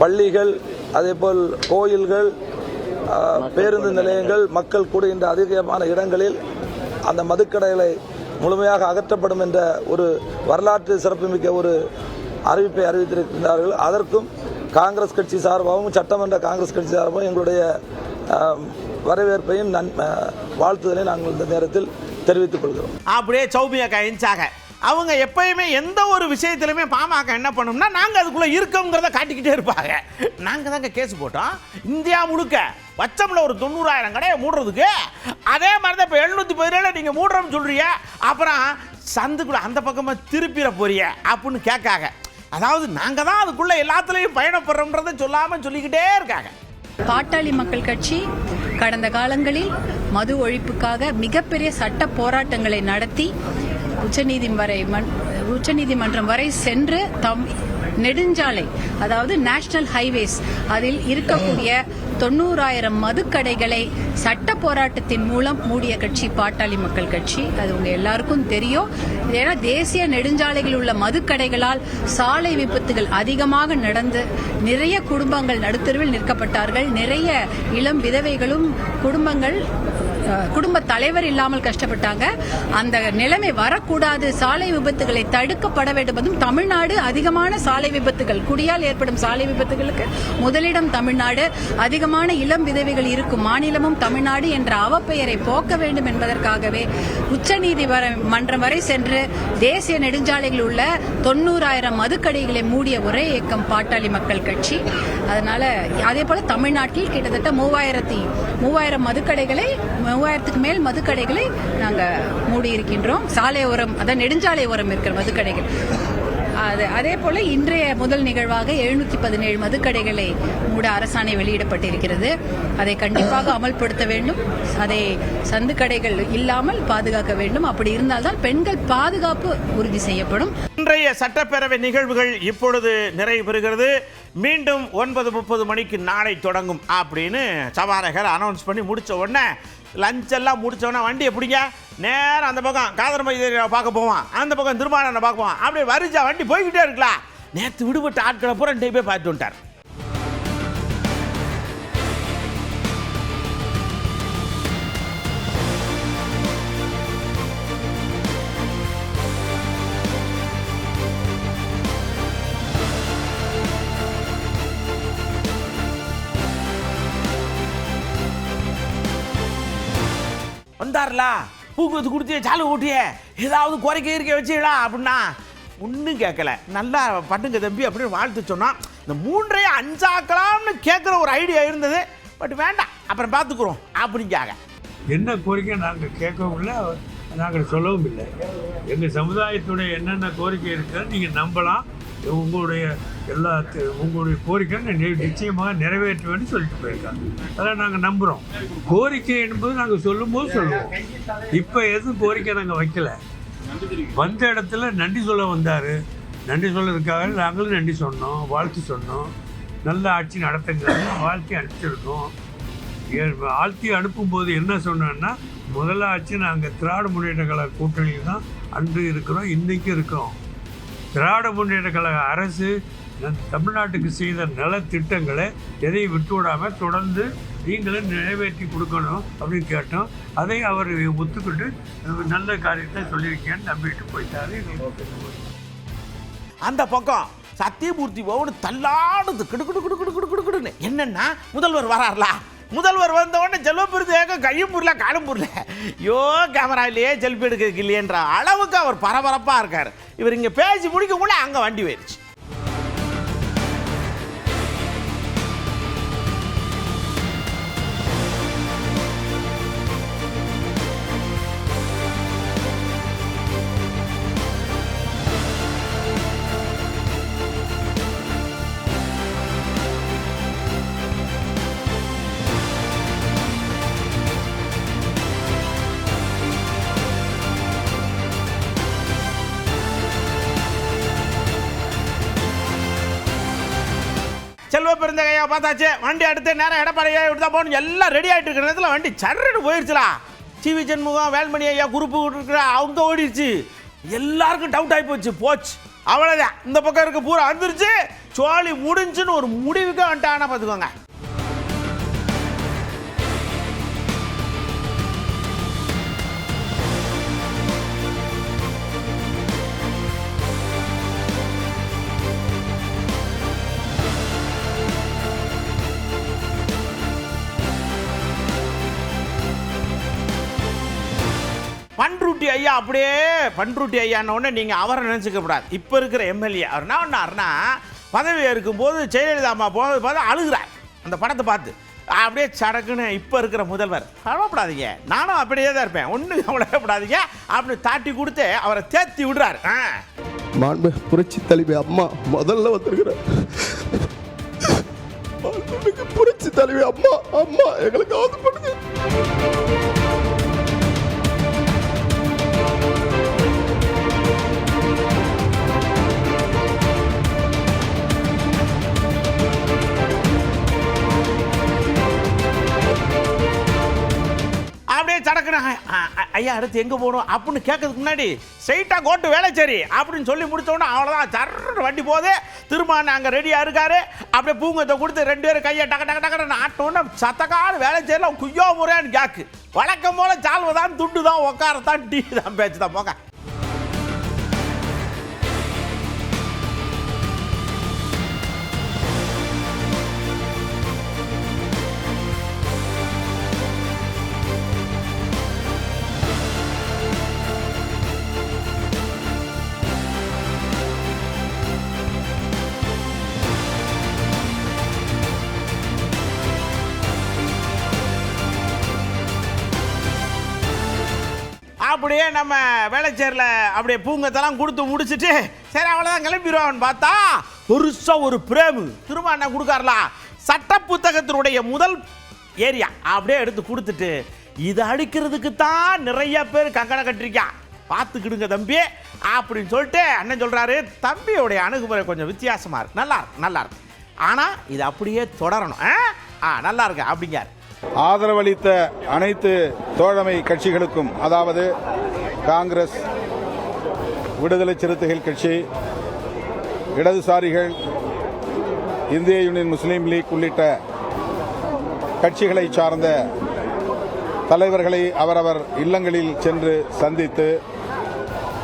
பள்ளிகள், அதேபோல் கோயில்கள், பேருந்து நிலையங்கள், மக்கள் கூடுகின்ற அதிகமான இடங்களில் அந்த மதுக்கடைகளை முழுமையாக அகற்றப்படும் என்ற ஒரு வரலாற்று சிறப்புமிக்க ஒரு அறிவிப்பை அறிவித்திருக்கிறார்கள். அதற்கும் காங்கிரஸ் கட்சி சார்பாகவும் சட்டமன்ற காங்கிரஸ் கட்சி சார்பாகவும் எங்களுடைய வரவேற்பையும் வாழ்த்துதலையும் நாங்கள் இந்த நேரத்தில் தெரிவித்துக் கொள்கிறோம். அப்படியே சௌமியா இன்சாக அவங்க எப்பயுமே எந்த ஒரு விஷயத்திலுமே பாமக என்ன பண்ணோம்னா நாங்கள் அதுக்குள்ளே இருக்கோங்கிறத காட்டிக்கிட்டே இருப்பாங்க. நாங்கள் தாங்க கேஸ் போட்டோம் இந்தியா முழுக்க வச்சமில் ஒரு 90,000 கடையை மூடுறதுக்கு. அதே மாதிரி தான் இப்போ 717 நீங்கள் மூடுறோம்னு சொல்கிறீங்க, அப்புறம் சந்துக்குள்ள அந்த பக்கமாக திருப்பிட போறிய அப்படின்னு கேட்காங்க. அதாவது நாங்கள் தான் அதுக்குள்ளே எல்லாத்துலேயும் பயணப்படுறோம்ன்றதை சொல்லாமல் சொல்லிக்கிட்டே இருக்காங்க. பாட்டாளி மக்கள் கட்சி கடந்த காலங்களில் மது ஒழிப்புக்காக மிகப்பெரிய சட்ட போராட்டங்களை நடத்தி உச்சநீதிமன்றம் வரை சென்று நெடுஞ்சாலை, அதாவது நேஷனல் ஹைவேஸ், அதில் இருக்கக்கூடிய 90,000 மதுக்கடைகளை சட்ட போராட்டத்தின் மூலம் மூடிய கட்சி பாட்டாளி மக்கள் கட்சி. அது உங்க எல்லாருக்கும் தெரியும். ஏன்னா தேசிய நெடுஞ்சாலைகளில் உள்ள மதுக்கடைகளால் சாலை விபத்துகள் அதிகமாக நடந்து நிறைய குடும்பங்கள் நடுத்தருவில் நிற்கப்பட்டார்கள். நிறைய இளம் விதவைகளும் குடும்ப தலைவர் இல்லாமல் கஷ்டப்பட்டாங்க. அந்த நிலைமை வரக்கூடாது, சாலை விபத்துகளை தடுக்கப்பட வேண்டும். அதுவும் தமிழ்நாடு அதிகமான சாலை விபத்துகள், குடியால் ஏற்படும் சாலை விபத்துகளுக்கு முதலிடம் தமிழ்நாடு, அதிகமான இளம் விதவைகள் இருக்கும் மாநிலமும் தமிழ்நாடு என்ற அவப்பெயரை போக்க வேண்டும் என்பதற்காகவே உச்சநீதிமன்றம் வரை சென்று தேசிய நெடுஞ்சாலைகளில் உள்ள 90,000 மதுக்கடைகளை மூடிய ஒரே இயக்கம் பாட்டாளி மக்கள் கட்சி. அதனால அதே போல தமிழ்நாட்டில் கிட்டத்தட்ட 3,000 மதுக்கடைகளை, 3,000க்கு மேல் மதுக்கடைகளை நாங்கள் மூடி இருக்கின்றோம். சாலை ஓரம், அதான் நெடுஞ்சாலை ஓரம் இருக்கிற மதுக்கடைகள். அதே போல இன்றைய முதல் நிகழ்வாக 717 மதுக்கடைகளை மூட அரசாணை வெளியிடப்பட்டிருக்கிறது. அதை கண்டிப்பாக அமல்படுத்த வேண்டும். அதை சந்து கடைகள் இல்லாமல் பாதுகாக்க வேண்டும். அப்படி இருந்தால்தான் பெண்கள் பாதுகாப்பு உறுதி செய்யப்படும். இன்றைய சட்டப்பேரவை நிகழ்வுகள் இப்பொழுது நிறைவு பெறுகிறது. மீண்டும் 9:30 மணிக்கு நாளை தொடங்கும் அப்படின்னு சபாநாயகர் அனௌன்ஸ் பண்ணி முடிச்ச உடனே லஞ்ச் எல்லாம் முடிச்சோன்னா வண்டி எப்படிங்க நேரம் அந்த பக்கம் காதர்மையை பார்க்க போவான், அந்த பக்கம் திருமாவளவனை பார்க்க போவான், அப்படியே வரிசா வண்டி போய்கிட்டே இருக்கலாம். நேற்று விடுபட்ட ஆட்களை பூரா 2 போய் பார்த்து வந்துட்டார். வந்தார்ல பூக்குவத்து கொடுத்தியே சாலு ஊட்டியே ஏதாவது குறைக்க இருக்க வச்சுடா அப்படின்னா ஒன்றும் கேட்கல. நல்லா பண்ணுங்க தம்பி அப்படின்னு வாழ்த்து சொன்னால் இந்த 3ஐ 5 ஆக்கலாம்னு கேட்குற ஒரு ஐடியா இருந்தது. பட் வேண்டாம், அப்புறம் பார்த்துக்குறோம் அப்படிங்காக. என்ன கோரிக்கை நாங்கள் கேட்கவும் இல்லை, நாங்கள் சொல்லவும் இல்லை. எங்கள் சமுதாயத்துடைய என்னென்ன கோரிக்கை இருக்குன்னு நீங்கள் நம்பலாம். உங்களுடைய உங்களுடைய கோரிக்கை நிச்சயமாக நிறைவேற்றுவேன்னு சொல்லிட்டு போயிருக்காங்க. அதெல்லாம் நாங்கள் நம்புகிறோம். கோரிக்கை என்பது நாங்கள் சொல்லும்போது சொல்லுவோம். இப்போ எதுவும் கோரிக்கை நாங்கள் வைக்கல. வந்த இடத்துல நன்றி சொல்ல வந்தார். நன்றி சொல்றதுக்காக நாங்களும் நன்றி சொன்னோம், வாழ்த்து சொன்னோம். நல்ல ஆட்சி நடத்துங்கிறது வாழ்த்தி அனுப்பிச்சிருக்கோம். வாழ்த்தி அனுப்பும்போது என்ன சொன்னோன்னா, முதல்ல ஆட்சி நாங்கள் திராவிட முன்னேற்ற கழக கூட்டணியில் தான் அன்று இருக்கிறோம், இன்றைக்கும் இருக்கிறோம். திராவிட முன்னேற்ற கழக அரசு தமிழ்நாட்டுக்கு செய்த நலத்திட்டங்களை எதையும் விட்டு விடாமல் தொடர்ந்து நீங்களும் நிறைவேற்றி கொடுக்கணும் அப்படின்னு கேட்டோம். அதை அவர் ஒத்துக்கிட்டு நல்ல காரியத்தை சொல்லியிருக்கேன்னு நம்பிட்டு போயிட்டாரு. அந்த பக்கம் சத்தியமூர்த்தி பவன் தள்ளாடுது கிடுக்கிடுன்னு. என்னன்னா முதல்வர் வராருல, முதல்வர் வந்த உடனே செல்வப்பிரதேக கையும் புரியல காலும் புரியல. ஐயோ கேமராலேயே செல்ஃபி எடுக்கிறதுக்கு இல்லையன்ற அளவுக்கு அவர் பரபரப்பாக இருக்கார். இவர் இங்கே பேசி முடிக்க கூட அங்கே வண்டி போயிடுச்சு. செல்வ பெருந்தகையா பார்த்தாச்சு. வண்டி அடுத்து நேரம் எடப்பாடியா இப்படி தான் போகணும். எல்லாம் ரெடி ஆகிட்டு இருக்கிற நேரத்தில் வண்டி சர்றன்னு போயிடுச்சுலா. சிவி சண்முகம் வேல்மணி ஐயா குரூப்பு இருக்கிற அவங்க ஓடிடுச்சு. எல்லாருக்கும் டவுட் ஆகி போச்சு. அவ்வளோதான், இந்த பக்கம் இருக்க பூரா வந்துருச்சு. சோழி முடிஞ்சுன்னு ஒரு முடிவுக்கு வந்துட்டானா பார்த்துக்கோங்க. பண்ருட்டி ஐயா அப்படியே பண்ருட்டி ஐயான்னு உடனே நீங்கள் அவரை நினச்சிக்க கூடாது. இப்போ இருக்கிற எம்எல்ஏ அவர் என்ன பண்ணாருன்னா, பதவி இருக்கும்போது ஜெயலலிதா அம்மா போனது பார்த்து அழுகிறார். அந்த படத்தை பார்த்து அப்படியே சடக்குன்னு இப்போ இருக்கிற முதல்வர் கவலைப்படாதீங்க, நானும் அப்படியே தான் இருப்பேன், ஒன்றும் கவலைப்படாதீங்க அப்படி தாட்டி கொடுத்து அவரை தேத்தி விடுறாரு. மாண்பு புரட்சி தலைவி அம்மா முதல்ல வந்திருக்கிற புரட்சி தலைவி அம்மா அம்மா எங்களுக்கு ஆவது பண்ணுங்க. அப்படியே சடக்குன்னு ஐயா அடுத்து எங்கே போகணும் அப்படின்னு கேட்கறதுக்கு முன்னாடி ஸ்ட்ரைட்டாக கோட்டு வேலைச்சேரி அப்படின்னு சொல்லி முடித்தோடனே அவ்வளோதான் சர்ன்னு வண்டி போகுது. திரும்ப அங்கே ரெடியாக இருக்காரு. அப்படியே பூங்கத்தை கொடுத்து 2 பேரும் கையை டக்கு ஆட்டோன்னு சத்தக்காடு வேலைச்சேரியில் குய்யோ முறையான்னு கேக்கு. வழக்கம் போல சால்வை தான், துண்டு தான், உட்காரத்தான், டீ தான், பேச்சு தான் போங்க. அப்படியே நம்ம வேலைச்சேரில் அப்படியே பூங்கத்தெல்லாம் கொடுத்து முடிச்சுட்டு சரி அவ்வளோதான் கிளம்பிடுவான்னு பார்த்தா பெருசாக ஒரு பிரேமு திரும்ப என்ன கொடுக்காருல, சட்ட புத்தகத்தினுடைய முதல் ஏரியா அப்படியே எடுத்து கொடுத்துட்டு இதை அடிக்கிறதுக்கு தான் நிறைய பேர் கங்கணம் கட்டிருக்கான், பார்த்துக்கிடுங்க தம்பி அப்படின்னு சொல்லிட்டு அண்ணன் சொல்கிறாரு. தம்பியோடைய அணுகுமுறை கொஞ்சம் வித்தியாசமாக இருக்கு, நல்லா இருக்கு ஆனால் இது அப்படியே தொடரணும், நல்லா இருக்கு அப்படிங்கார். ஆதரவளித்த அனைத்து தோழமை கட்சிகளுக்கும், அதாவது காங்கிரஸ், விடுதலை சிறுத்தைகள் கட்சி, இடதுசாரிகள், இந்திய யூனியன் முஸ்லீம் லீக் உள்ளிட்ட கட்சிகளை சார்ந்த தலைவர்களை அவரவர் இல்லங்களில் சென்று சந்தித்து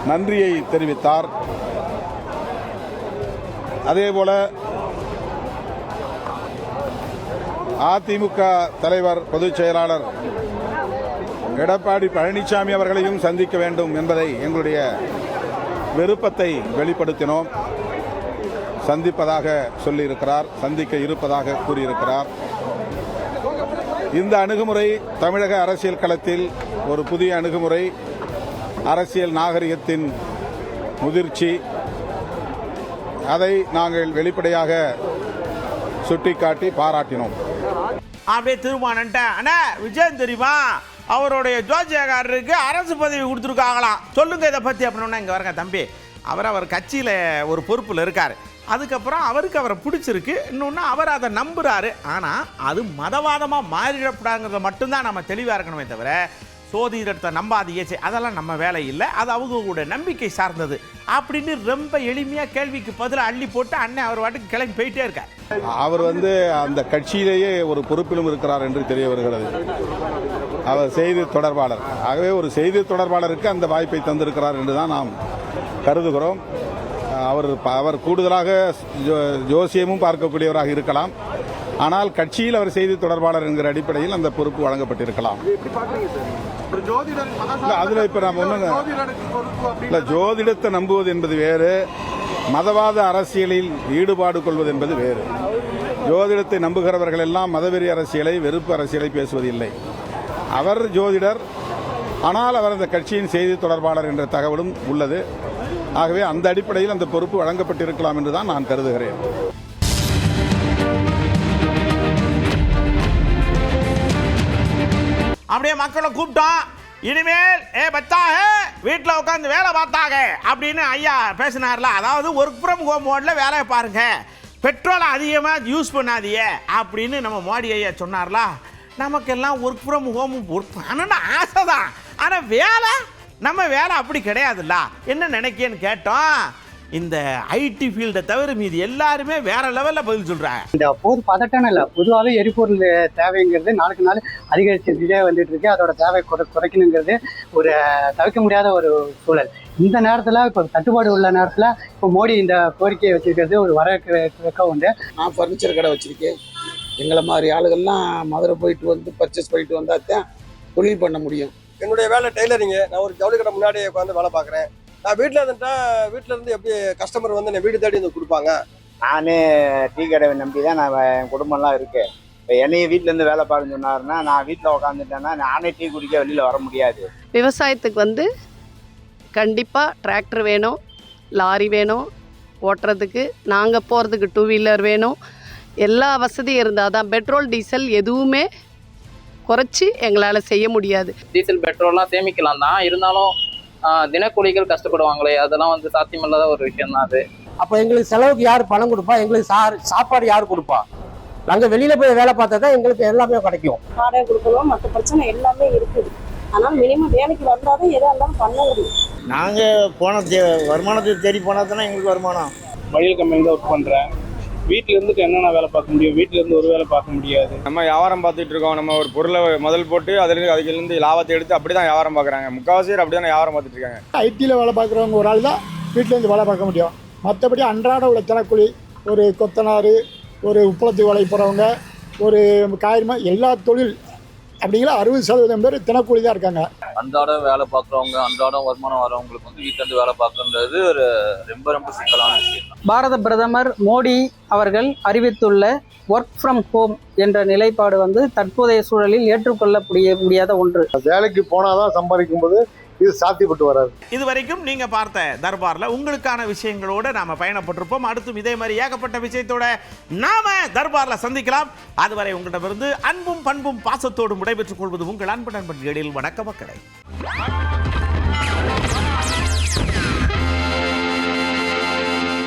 நன்றியை தெரிவித்தார். அதேபோல அதிமுக தலைவர் பொதுச் செயலாளர் எடப்பாடி பழனிசாமி அவர்களையும் சந்திக்க வேண்டும் என்பதை எங்களுடைய விருப்பத்தை வெளிப்படுத்தினோம். சந்திப்பதாக சொல்லியிருக்கிறார், சந்திக்க இருப்பதாக கூறியிருக்கிறார். இந்த அணுகுமுறை தமிழக அரசியல் களத்தில் ஒரு புதிய அணுகுமுறை, அரசியல் நாகரிகத்தின் முதிர்ச்சி. அதை நாங்கள் வெளிப்படையாக சுட்டிக்காட்டி பாராட்டினோம். அப்படியே திருமானன்ட்டேன், அண்ணா விஜயம் தெரியுமா, அவருடைய ஜோசியக்காரருக்கு அரசு பதவி கொடுத்துருக்காங்களாம், சொல்லுங்க இதை பற்றி அப்படின்னா. இங்கே வரங்க தம்பி, அவர் கட்சியில் ஒரு பொறுப்பில் இருக்கார். அதுக்கப்புறம் அவருக்கு அவரை பிடிச்சிருக்கு, இன்னொன்று அவர் அதை நம்புகிறாரு. ஆனால் அது மதவாதமாக மாறிடக்கூடாதுங்கிறத மட்டும்தான் நம்ம தெளிவாக இருக்கணுமே தவிர, சோதிடத்தை நம்பாதீங்க, அதெல்லாம் நம்ம வேலை இல்லை, அது அவங்களுடைய நம்பிக்கை சார்ந்தது அப்படின்னு ரொம்ப எளிமையாக கேள்விக்கு பதிலாக அள்ளி போட்டு அண்ணன் அவர் வாட்டுக்கு கிளம்பி போயிட்டே இருக்கார். அவர் அந்த கட்சியிலேயே ஒரு பொறுப்பிலும் இருக்கிறார் என்று தெரிய வருகிறது. அவர் செய்தி தொடர்பாளர். ஆகவே ஒரு செய்தி தொடர்பாளருக்கு அந்த வாய்ப்பை தந்திருக்கிறார் என்று தான் நாம் கருதுகிறோம். அவர் கூடுதலாக ஜோசியமும் பார்க்கக்கூடியவராக இருக்கலாம். ஆனால் கட்சியில் அவர் செய்தி தொடர்பாளர் என்கிற அடிப்படையில் அந்த பொறுப்பு வழங்கப்பட்டிருக்கலாம். அதுல இப்ப நாம் ஒண்ணு ஜோதிடத்தை நம்புவது என்பது வேறு, மதவாத அரசியலில் ஈடுபாடு கொள்வது என்பது வேறு. ஜோதிடத்தை நம்புகிறவர்கள் எல்லாம் மதவெறி அரசியலை, வெறுப்பு அரசியலை பேசுவதில்லை. அவர் ஜோதிடர், ஆனால் அவர் அந்த கட்சியின் செய்தி தொடர்பாளர் என்ற தகவலும் உள்ளது. ஆகவே அந்த அடிப்படையில் அந்த பொறுப்பு வழங்கப்பட்டிருக்கலாம் என்றுதான் நான் கருதுகிறேன். அப்படியே மக்களை கூப்பிட்டோம், இனிமேல் வீட்டில் உட்காந்து வேலை பார்த்தாங்க அப்படின்னு ஐயா பேசினார்ல. அதாவது ஒர்க் ஃப்ரம் ஹோம் மோடில் வேலையை பாருங்க, பெட்ரோலை அதிகமாக யூஸ் பண்ணாதீங்க அப்படின்னு நம்ம மோடி ஐயா சொன்னார்ல. நமக்கெல்லாம் ஒர்க் ஃப்ரம் ஹோம் ஒர்க் பண்ணணும்னு ஆசை தான், ஆனால் வேலை நம்ம வேலை அப்படி கிடையாதுல்ல. என்ன நினைக்கேன்னு கேட்டோம், இந்த ஐடி ஃபீல்டை தவிர மீது எல்லாருமே வேற லெவலில் பதில் சொல்கிறாங்க. இந்த போது பதட்டம் இல்லை, பொதுவாகவே எரிபொருள் தேவைங்கிறது நாளுக்கு நாள் அதிகரிச்சுட்டே வந்துட்டு இருக்கு. அதோட தேவை குறைக்கணுங்கிறது ஒரு தவிர்க்க முடியாத ஒரு சூழல். இந்த நேரத்தில் இப்போ தட்டுப்பாடு உள்ள நேரத்தில் இப்போ மோடி இந்த கோரிக்கையை வச்சிருக்கிறது ஒரு வரவேற்க உண்டு. நான் ஃபர்னிச்சர் கடை வச்சிருக்கேன். எங்களை மாதிரி ஆளுகள்லாம் மதுரை போயிட்டு வந்து பர்ச்சேஸ் பண்ணிட்டு வந்தால் தான் தொழில் பண்ண முடியும். என்னுடைய வேலை டெய்லரிங்கு. நான் ஒரு ஜவுளி கடை முன்னாடி உட்காந்து வேலை பார்க்குறேன். நான் வீட்டில் இருந்துட்டா வீட்டில் இருந்து எப்படி கஸ்டமர் வந்து என்னை வீடு தேடி வந்து கொடுப்பாங்க. நானே டீ கடை நம்பி தான் நான் என் குடும்பம்லாம் இருக்கு. இப்போ என்னையும் வீட்டிலேருந்து வேலை பார்க்க சொன்னாருன்னா நான் வீட்டில் உட்காந்துட்டேன்னா நானே டீ குடிக்க வெளியில் வர முடியாது. விவசாயத்துக்கு கண்டிப்பாக டிராக்டர் வேணும், லாரி வேணும் ஓட்டுறதுக்கு, நாங்கள் போகிறதுக்கு 2 வீலர் வேணும். எல்லா வசதியும் இருந்தால் தான். பெட்ரோல் டீசல் எதுவுமே குறைச்சி எங்களால் செய்ய முடியாது. டீசல் பெட்ரோல்லாம் சேமிக்கலாம் தான், இருந்தாலும் தினக்கூலிகள் கஷ்டப்படுவாங்களே, அதெல்லாம் சாத்தியமில்லாத ஒரு விஷயம் தான் அது. அப்போ எங்களுக்கு செலவுக்கு யார் பணம் கொடுப்பா, எங்களுக்கு சாப்பாடு யார் கொடுப்பா? நாங்கள் வெளியில் போய் வேலை பார்த்தா தான் எங்களுக்கு எல்லாமே கிடைக்கும். வாடகை கொடுக்கணும், மற்ற பிரச்சனை எல்லாமே இருக்குது. ஆனால் மினிமம் வேலைக்கு வந்தால் தான் எதாக இருந்தாலும் பண்ண முடியும். நாங்கள் வருமானத்துக்கு தேடி போனால் தானே எங்களுக்கு வருமானம். மளிகை கம்பெனி தான் ஒர்க் பண்ணுறேன். வீட்டில் இருந்துட்டு என்னென்ன வேலை பார்க்க முடியும், வீட்டில் இருந்து ஒரு வேலை பார்க்க முடியாது. நம்ம வியாபாரம் பார்த்துட்டு இருக்கோம். நம்ம ஒரு பொருளை முதல் போட்டு அதுலேருந்து லாபத்தை எடுத்து அப்படி தான் வியாபாரம் பார்க்குறாங்க. முக்கால்வாசி பேர் அப்படி தான் வியாபாரம் பார்த்துட்டு இருக்காங்க. ஐடியில் வேலை பார்க்குறவங்க ஒரு ஆள் தான் வீட்டிலேருந்து வேலை பார்க்க முடியும். மற்றபடி அன்றாட உள்ள தினக்கூலி, ஒரு கொத்தனார், ஒரு உப்பளத்து வேலை போகிறவங்க, ஒரு காரியமா எல்லா தொழில் அப்படிங்கிற 60% பேர் தினக்கூலி தான் இருக்காங்க. அன்றாடம் வேலை பார்க்குறவங்க, அன்றாடம் வருமானம் வரவங்களுக்கு வீட்டிலேருந்து வேலை பார்க்குறது ஒரு ரொம்ப சிக்கலான விஷயம். பாரத பிரதமர் மோடி அவர்கள் அறிவித்துள்ள ஒர்க் ஃப்ரம் ஹோம் என்ற நிலைப்பாடு தற்போதைய சூழலில் ஏற்றுக்கொள்ள முடியாத ஒன்று. வேலைக்கு போனாதான் சம்பாதிக்கும் போது இது சாத்தியப்பட்டு வராது. இது வரைக்கும் நீங்க பார்த்த தர்பார்ல உங்களுக்கான விஷயங்களோட நாம பயணப்பட்டிருப்போம். அடுத்தும் இதே மாதிரி ஏகப்பட்ட விஷயத்தோட நாம தர்பார்ல சந்திக்கலாம். அதுவரை உங்களிடமிருந்து அன்பும் பண்பும் பாசத்தோடும் விடைபெற்றுக் கொள்வது உங்கள் அன்பு நண்பன் எழில். வணக்க மக்களே.